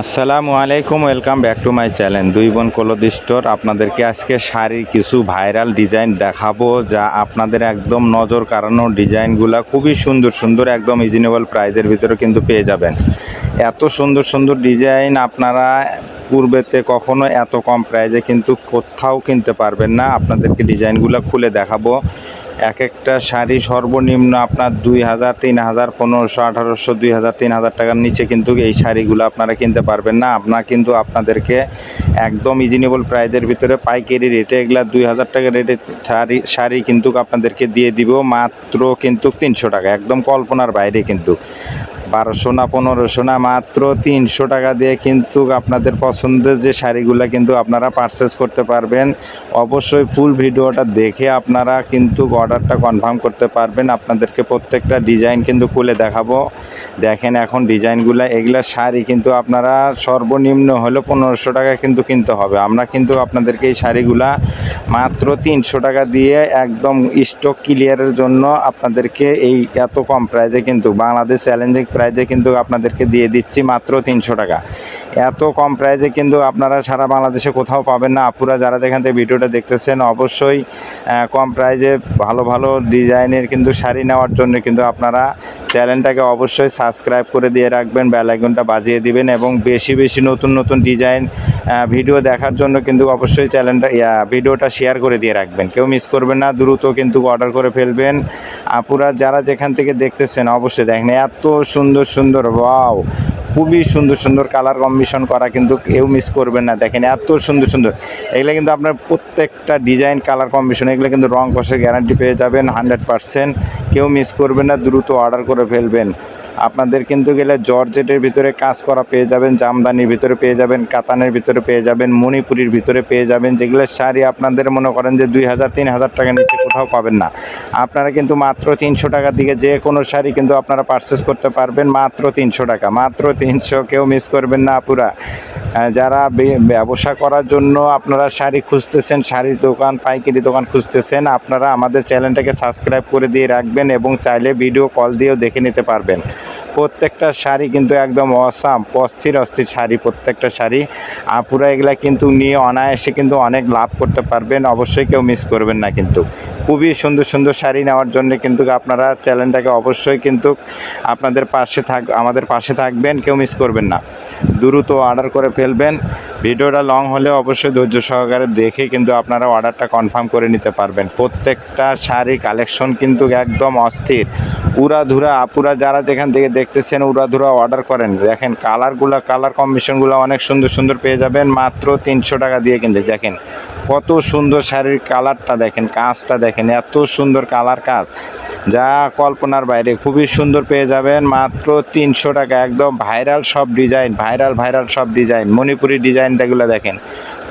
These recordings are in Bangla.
আসসালামু আলাইকুম, welcome back to my channel দুই বোন ক্লথ স্টোর। আপনাদেরকে আজকে শাড়ির কিছু ভাইরাল ডিজাইন দেখাবো, যা আপনাদের একদম নজর কাড়ানো ডিজাইনগুলো খুবই সুন্দর সুন্দর, একদম রিজনেবল প্রাইজের ভিতরে কিন্তু পেয়ে যাবেন। এত সুন্দর সুন্দর ডিজাইন আপনারা পূর্বেতে কখনো এত কম প্রাইজে কিন্তু কোথাও কিনতে পারবেন না। আপনাদেরকে ডিজাইনগুলো খুলে দেখাবো। এক একটা শাড়ি সর্বনিম্ন আপনার 2000, 3000, 1500, 1800, 2000, 3000 টাকার নিচে কিন্তু এই শাড়িগুলো আপনারা কিনতে পারবেন না। কিন্তু আপনাদেরকে একদম রিজনেবল প্রাইজের ভিতরে পাইকারি রেটে এগুলা 2000 টাকা রেটে শাড়ি কিন্তু আপনাদেরকে দিয়ে দিব মাত্র কিন্তু 300 টাকা, একদম কল্পনার বাইরে। কিন্তু 1200 না 1500 না, মাত্র 300 টাকা দিয়ে কিন্তু আপনাদের পছন্দের যে শাড়িগুলো কিন্তু আপনারা পারচেস করতে পারবেন। অবশ্যই ফুল ভিডিওটা দেখে আপনারা কিন্তু অর্ডারটা কনফার্ম করতে পারবেন। আপনাদেরকে প্রত্যেকটা ডিজাইন কিন্তু খুলে দেখাবো। দেখেন এখন ডিজাইনগুলো, এগুলা শাড়ি কিন্তু আপনারা সর্বনিম্ন হলো 1500 টাকা কিন্তু কিনতে হবে। আমরা কিন্তু আপনাদেরকে এই শাড়িগুলা মাত্র 300 টাকা দিয়ে একদম স্টক ক্লিয়ারের জন্য আপনাদেরকে এই এত কম প্রাইজে কিন্তু বাংলাদেশ চ্যালেঞ্জিং প্রাইজে কিন্তু আপনাদেরকে দিয়ে দিচ্ছি মাত্র 300 টাকা। এত কম প্রাইজে কিন্তু আপনারা সারা বাংলাদেশে কোথাও পাবেন না। আপুরা যারা যেখান থেকে ভিডিওটা দেখতেছেন, অবশ্যই কম প্রাইজে ভালো ভালো ডিজাইনের কিন্তু শাড়ি নেওয়ার জন্য কিন্তু আপনারা চ্যানেলটাকে অবশ্যই সাবস্ক্রাইব করে দিয়ে রাখবেন, বেল আইকনটা বাজিয়ে দিবেন এবং বেশি বেশি নতুন নতুন ডিজাইন ভিডিও দেখার জন্য কিন্তু অবশ্যই ভিডিওটা শেয়ার করে দিয়ে রাখবেন। কেউ মিস করবেন না, দ্রুত কিন্তু অর্ডার করে ফেলবেন। আপুরা যারা যেখান থেকে দেখতেছেন অবশ্যই দেখেন এত সুন্দর সুন্দর, ওয়াও, খুবই সুন্দর সুন্দর কালার কম্বিনেশন করা, কিন্তু কেউ মিস করবেন না। দেখেন এত সুন্দর সুন্দর, এগুলো কিন্তু আপনার প্রত্যেকটা ডিজাইন কালার কম্বিনেশন এগুলো কিন্তু রং কষে গ্যারান্টি পেয়ে যাবেন 100%। কেউ মিস করবেন না, দ্রুত অর্ডার করে ফেলবেন। আপনাদের কিন্তু গেলে জর্জেটের ভিতরে কাজ করা পেয়ে যাবেন, জামদানির ভিতরে পেয়ে যাবেন, কাতানের ভিতরে পেয়ে যাবেন, মণিপুরির ভিতরে পেয়ে যাবেন, যেগুলো শাড়ি আপনাদের মনে করেন যে 2000, 3000 টাকার নিচে কোথাও পাবেন না। আপনারা কিন্তু মাত্র 300 টাকার দিকে যে কোনো শাড়ি কিন্তু আপনারা পারচেস করতে পারবেন মাত্র 300 টাকা, মাত্র 300। কেউ মিস করবেন না আপুরা। যারা ব্যবসা করার জন্য আপনারা শাড়ি খুঁজতেছেন, শাড়ির দোকান, পাইকারি দোকান খুঁজতেছেন, আপনারা আমাদের চ্যানেলটাকে সাবস্ক্রাইব করে দিয়ে রাখবেন এবং চাইলে ভিডিও কল দিয়েও দেখে নিতে পারবেন। প্রত্যেকটা শাড়ি কিন্তু একদম অসাম, অস্থির অস্থির শাড়ি, প্রত্যেকটা শাড়ি। আপুরা এগুলা কিন্তু নিয়ে অনায়াসে কিন্তু অনেক লাভ করতে পারবেন। অবশ্যই কেউ মিস করবেন না। কিন্তু খুবই সুন্দর সুন্দর শাড়ি নেওয়ার জন্য কিন্তু আপনারা চ্যানেলটাকে অবশ্যই কিন্তু আমাদের পাশে থাকবেন, কেউ মিস করবেন না। দ্রুত অর্ডার করে ফেলবেন। ভিডিওটা লং হলে অবশ্যই ধৈর্য সহকারে দেখে কিন্তু আপনারা অর্ডারটা কনফার্ম করে নিতে পারবেন। প্রত্যেকটা শাড়ি কালেকশন কিন্তু একদম অস্থির, উড়াধুরা। আপুরা যারা যেখান থেকে দেখতেছেন উড়াধুরা অর্ডার করেন। দেখেন কালার কম্বিনেশনগুলো অনেক সুন্দর সুন্দর পেয়ে যাবেন মাত্র 300 টাকা দিয়ে। কিন্তু দেখেন কত সুন্দর শাড়ির কালারটা, দেখেন কাজটা, দেখেন এত সুন্দর কালার কাজ, যা কল্পনার বাইরে। খুবই সুন্দর পেয়ে যাবেন মাত্র 300 টাকা। একদম ভাইরাল সব ডিজাইন, ভাইরাল সব ডিজাইন, মণিপুরি ডিজাইন, যেগুলো দেখেন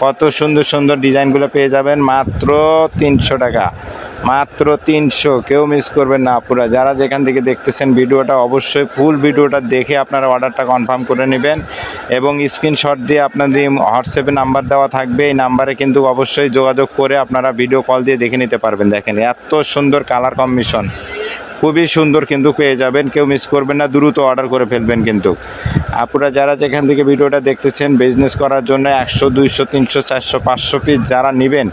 কত সুন্দর সুন্দর ডিজাইনগুলো পেয়ে যাবেন মাত্র 300 টাকা, মাত্র 300। কেউ মিস করবেন না আপুরা। যারা যেখান থেকে দেখতেছেন ভিডিওটা অবশ্যই ফুল ভিডিওটা দেখে আপনারা অর্ডারটা কনফার্ম করে নেবেন এবং স্ক্রিনশট দিয়ে আপনাদের হোয়াটসঅ্যাপে নাম্বার দেওয়া থাকবে, এই নাম্বারে কিন্তু অবশ্যই যোগাযোগ করে আপনারা ভিডিও কল দিয়ে দেখে নিতে পারবেন। দেখেন এত সুন্দর কালার কম্বিনেশন, খুবই সুন্দর কিন্তু পেয়ে যাবেন। কেউ মিস করবেন না, দ্রুত অর্ডার করে ফেলবেন। কিন্তু আপনারা যারা যেখান থেকে ভিডিওটা দেখতেছেন, বিজনেস করার জন্য 100, 200, 300, 400, 500 পিস যারা নেবেন,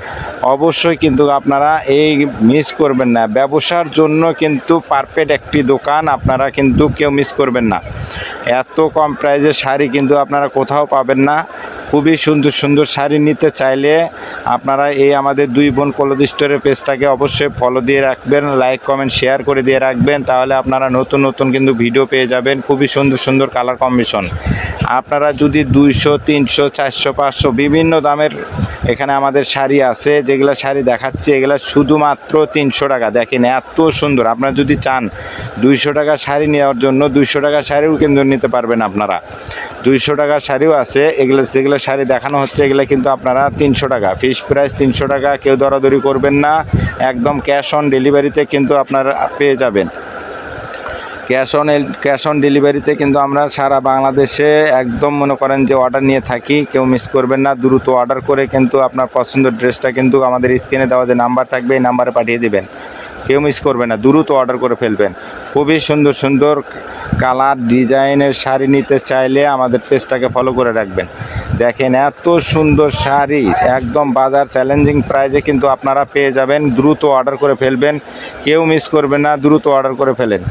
অবশ্যই কিন্তু আপনারা এই মিস করবেন না। ব্যবসার জন্য কিন্তু পারফেক্ট একটি দোকান, আপনারা কিন্তু কেউ মিস করবেন না। এত কম প্রাইজের শাড়ি কিন্তু আপনারা কোথাও পাবেন না। খুবই সুন্দর সুন্দর শাড়ি নিতে চাইলে আপনারা এই আমাদের দুই বোন ক্লথ স্টোরের পেজটাকে অবশ্যই ফলো দিয়ে রাখবেন, লাইক কমেন্ট শেয়ার করে দিয়ে রাখবেন। তাহলে আপনারা নতুন নতুন কিন্তু ভিডিও পেয়ে যাবেন। খুবই সুন্দর সুন্দর কালার কম্বিনেশন। আপনারা যদি 200, 300, 400, 500 বিভিন্ন দামের এখানে আমাদের শাড়ি আছে, যেগুলো শাড়ি দেখাচ্ছি এগুলো শুধুমাত্র 300 টাকা। দেখেন এত সুন্দর। আপনারা যদি চান 200 টাকা শাড়ি নেওয়ার জন্য 200 টাকা শাড়িও কিন্তু নিতে পারবেন। আপনারা 200 টাকার শাড়িও আছে, যেগুলো শাড়ি দেখানো হচ্ছে এগুলো কিন্তু আপনারা 300 টাকা, ফিক্সড প্রাইস 300 টাকা। কেউ দরাদরি করবেন না, একদম ক্যাশ অন ডেলিভারিতে কিন্তু আপনারা পেয়ে যাবেন। ক্যাশ অন ডেলিভারিতে কিন্তু আমরা সারা বাংলাদেশে একদম মনে করেন যে অর্ডার নিয়ে থাকি। কেউ মিস করবেন না, দ্রুত অর্ডার করে কিন্তু আপনার পছন্দের ড্রেসটা কিন্তু আমাদের স্ক্রিনে দেওয়া যে নাম্বার থাকবে এই নাম্বারে পাঠিয়ে দেবেন। কেউ মিস করবে না, দ্রুত অর্ডার করে ফেলবেন। খুবই সুন্দর সুন্দর কালার ডিজাইনের শাড়ি নিতে চাইলে আমাদের পেজটাকে ফলো করে রাখবেন। দেখেন এত সুন্দর শাড়ি একদম বাজার চ্যালেঞ্জিং প্রাইজে কিন্তু আপনারা পেয়ে যাবেন। দ্রুত অর্ডার করে ফেলবেন, কেউ মিস করবেন না, দ্রুত অর্ডার করে ফেলেন।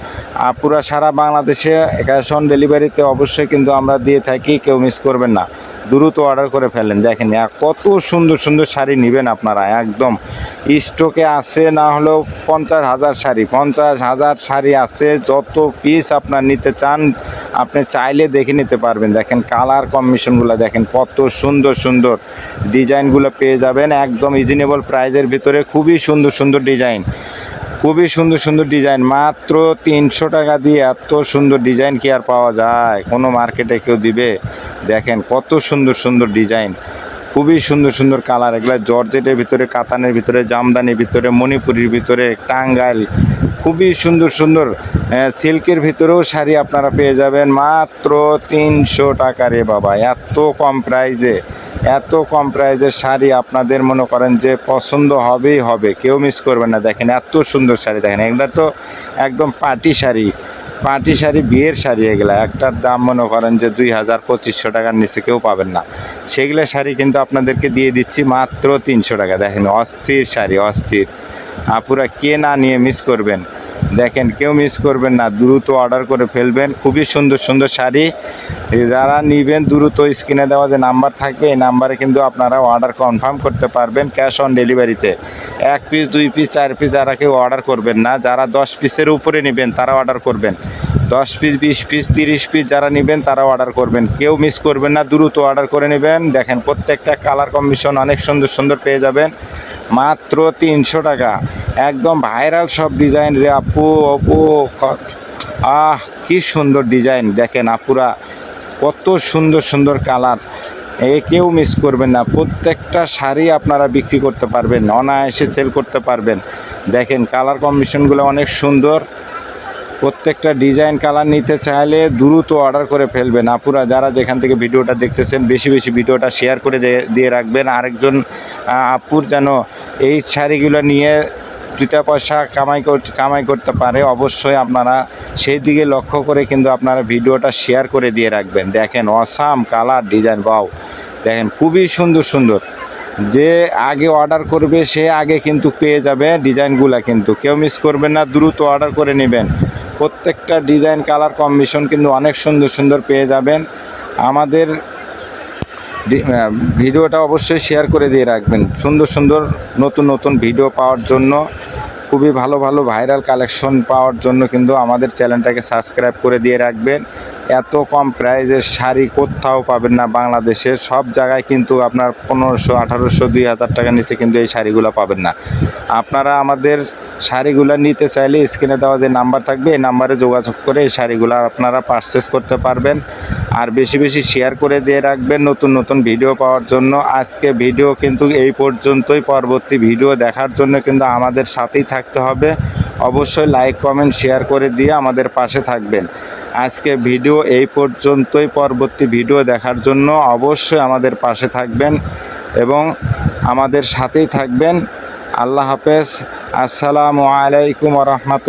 পুরা সারা বাংলাদেশে ক্যাশ অন ডেলিভারিতে অবশ্যই কিন্তু আমরা দিয়ে থাকি, কেউ মিস করবেন না, দ্রুত অর্ডার করে ফেলেন। দেখেন কত সুন্দর সুন্দর শাড়ি নেবেন আপনারা, একদম স্টকে আছে না হলেও 50,000 শাড়ি, 50,000 শাড়ি আছে। যত পিস আপনার নিতে চান আপনি চাইলে দেখে নিতে পারবেন। দেখেন কালার কম্বিনেশনগুলো দেখেন, কত সুন্দর সুন্দর ডিজাইনগুলো পেয়ে যাবেন একদম রিজনেবল প্রাইজের ভিতরে। খুবই সুন্দর সুন্দর ডিজাইন, খুবই সুন্দর সুন্দর ডিজাইন, মাত্র 300 টাকা দিয়ে এত সুন্দর ডিজাইন কি আর পাওয়া যায়? কোনো মার্কেটে কেউ দিবে? দেখেন কত সুন্দর সুন্দর ডিজাইন, খুবই সুন্দর সুন্দর কালার। এগুলো জর্জেটের ভিতরে, কাতানের ভিতরে, জামদানির ভিতরে, মণিপুরির ভিতরে, টাঙ্গাইল, খুবই সুন্দর সুন্দর সিল্কের ভিতরেও শাড়ি আপনারা পেয়ে যাবেন মাত্র 300 টাকা। রে বাবা, এত কম প্রাইজে, এত কম প্রাইজের শাড়ি আপনাদের মনে করেন যে পছন্দ হবেই হবে, কেউ মিস করবেন না। দেখেন এত সুন্দর শাড়ি, দেখেন এগুলো তো একদম পার্টি শাড়ি, পার্টি শাড়ি, বিয়ের শাড়ি। এগুলা একটার দাম মনে করেন যে 2,000-2,500 টাকার নিচে কেউ পাবেন না। সেগুলো শাড়ি কিন্তু আপনাদেরকে দিয়ে দিচ্ছি মাত্র 300 টাকা। দেখেন অস্থির শাড়ি, অস্থির। আপুরা কে না নিয়ে মিস করবেন? দেখেন কেউ মিস করবেন না, দ্রুত অর্ডার করে ফেলবেন। খুবই সুন্দর সুন্দর শাড়ি যারা নেবেন দ্রুত স্ক্রিনে দেওয়া যে নাম্বার থাকবে এই নাম্বারে কিন্তু আপনারা অর্ডার কনফার্ম করতে পারবেন ক্যাশ অন ডেলিভারিতে। 1 পিস 2 পিস 4 পিস যারা কেউ অর্ডার করবেন না, যারা 10 পিসের উপরে নেবেন তারা অর্ডার করবেন। 10 পিস 20 পিস 30 পিস যারা নেবেন তারা অর্ডার করবেন, কেউ মিস করবেন না, দ্রুত অর্ডার করে নেবেন। দেখেন প্রত্যেকটা কালার কম্বিনেশন অনেক সুন্দর সুন্দর পেয়ে যাবেন মাত্র 300 টাকা। একদম ভাইরাল সব ডিজাইন রে আপু, কি সুন্দর ডিজাইন। দেখেন আপুরা কত সুন্দর সুন্দর কালার, কেউ মিস করবেন না। প্রত্যেকটা শাড়ি আপনারা বিক্রি করতে পারবেন, অনায়াসে সেল করতে পারবেন। দেখেন কালার কম্বিনেশনগুলো অনেক সুন্দর। প্রত্যেকটা ডিজাইন কালার নিতে চাইলে দ্রুত অর্ডার করে ফেলবেন। আপুরা যারা যেখান থেকে ভিডিওটা দেখতেছেন বেশি বেশি ভিডিওটা শেয়ার করে দিয়ে রাখবেন, আরেকজন আপুর যেন এই শাড়িগুলো নিয়ে 2টা পয়সা কামাই করতে পারে। অবশ্যই আপনারা সেই দিকে লক্ষ্য করে কিন্তু আপনারা ভিডিওটা শেয়ার করে দিয়ে রাখবেন। দেখেন অসাম কালার ডিজাইন, বাও, দেখেন খুবই সুন্দর সুন্দর। যে আগে অর্ডার করবে সে আগে কিন্তু পেয়ে যাবে ডিজাইনগুলো, কিন্তু কেউ মিস করবেন না, দ্রুত অর্ডার করে নেবেন। প্রত্যেকটা ডিজাইন কালার কম্বিনেশন কিন্তু অনেক সুন্দর সুন্দর পেয়ে যাবেন। আমাদের ভিডিওটা অবশ্যই শেয়ার করে দিয়ে রাখবেন। সুন্দর সুন্দর নতুন নতুন ভিডিও পাওয়ার জন্য, খুবই ভালো ভালো ভাইরাল কালেকশন পাওয়ার জন্য কিন্তু আমাদের চ্যানেলটাকে সাবস্ক্রাইব করে দিয়ে রাখবেন। এত কম প্রাইজের শাড়ি কোথাও পাবেন না বাংলাদেশের। সব জায়গায় কিন্তু আপনার 1500, 1800, 2000 টাকার নিচে কিন্তু এই শাড়িগুলো পাবেন না। আপনারা আমাদের শাড়িগুলো নিতে চাইলে স্ক্রিনে দেওয়া যে নাম্বার থাকবে এই নাম্বারে যোগাযোগ করে এই শাড়িগুলো আপনারা পারচেস করতে পারবেন। আর বেশি বেশি শেয়ার করে দিয়ে রাখবেন নতুন নতুন ভিডিও পাওয়ার জন্য। আজকে ভিডিও কিন্তু এই পর্যন্তই। পরবর্তী ভিডিও দেখার জন্য কিন্তু আমাদের সাথেই থাকতে হবে। অবশ্যই লাইক কমেন্ট শেয়ার করে দিয়ে আমাদের পাশে থাকবেন। আজকে ভিডিও এই পর্যন্তই। পরবর্তী ভিডিও দেখার জন্য অবশ্যই আমাদের পাশে থাকবেন এবং আমাদের সাথেই থাকবেন। আল্লাহ হাফেজ। আসসালামু আলাইকুম ওয়া রাহমাতুল্লাহ।